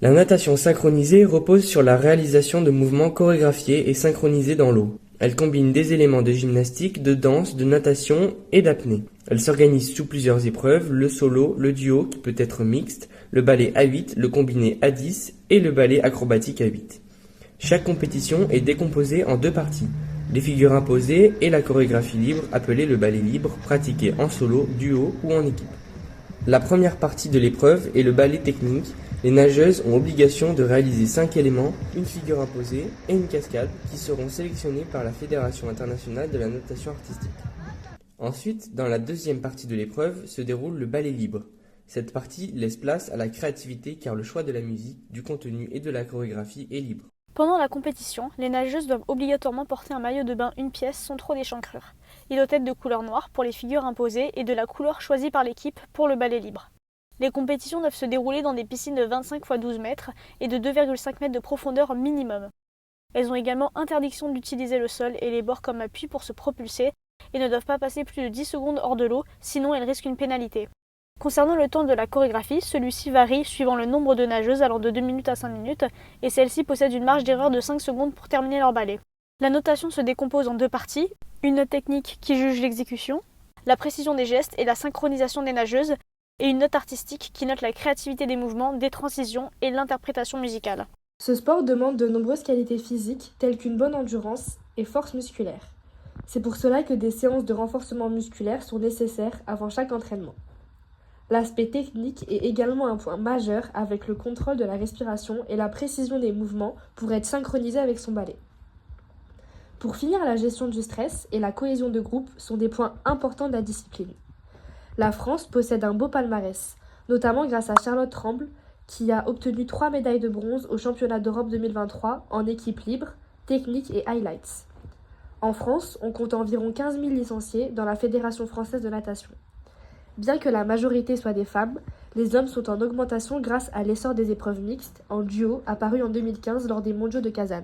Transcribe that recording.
La natation synchronisée repose sur la réalisation de mouvements chorégraphiés et synchronisés dans l'eau. Elle combine des éléments de gymnastique, de danse, de natation et d'apnée. Elle s'organise sous plusieurs épreuves, le solo, le duo qui peut être mixte, le ballet à 8, le combiné à 10 et le ballet acrobatique à 8. Chaque compétition est décomposée en deux parties, les figures imposées et la chorégraphie libre appelée le ballet libre, pratiqué en solo, duo ou en équipe. La première partie de l'épreuve est le ballet technique. Les nageuses ont obligation de réaliser 5 éléments, une figure imposée et une cascade qui seront sélectionnés par la Fédération internationale de la natation artistique. Ensuite, dans la deuxième partie de l'épreuve, se déroule le ballet libre. Cette partie laisse place à la créativité car le choix de la musique, du contenu et de la chorégraphie est libre. Pendant la compétition, les nageuses doivent obligatoirement porter un maillot de bain une pièce sans trop d'échancrure. Il doit être de couleur noire pour les figures imposées et de la couleur choisie par l'équipe pour le ballet libre. Les compétitions doivent se dérouler dans des piscines de 25 x 12 mètres et de 2,5 mètres de profondeur minimum. Elles ont également interdiction d'utiliser le sol et les bords comme appui pour se propulser et ne doivent pas passer plus de 10 secondes hors de l'eau, sinon elles risquent une pénalité. Concernant le temps de la chorégraphie, celui-ci varie suivant le nombre de nageuses allant de 2 minutes à 5 minutes et celles-ci possèdent une marge d'erreur de 5 secondes pour terminer leur ballet. La notation se décompose en deux parties, une note technique qui juge l'exécution, la précision des gestes et la synchronisation des nageuses, et une note artistique qui note la créativité des mouvements, des transitions et l'interprétation musicale. Ce sport demande de nombreuses qualités physiques telles qu'une bonne endurance et force musculaire. C'est pour cela que des séances de renforcement musculaire sont nécessaires avant chaque entraînement. L'aspect technique est également un point majeur avec le contrôle de la respiration et la précision des mouvements pour être synchronisé avec son ballet. Pour finir, la gestion du stress et la cohésion de groupe sont des points importants de la discipline. La France possède un beau palmarès, notamment grâce à Charlotte Tremble, qui a obtenu 3 médailles de bronze au championnat d'Europe 2023 en équipe libre, technique et highlights. En France, on compte environ 15 000 licenciés dans la Fédération française de natation. Bien que la majorité soit des femmes, les hommes sont en augmentation grâce à l'essor des épreuves mixtes en duo apparues en 2015 lors des mondiaux de Kazan.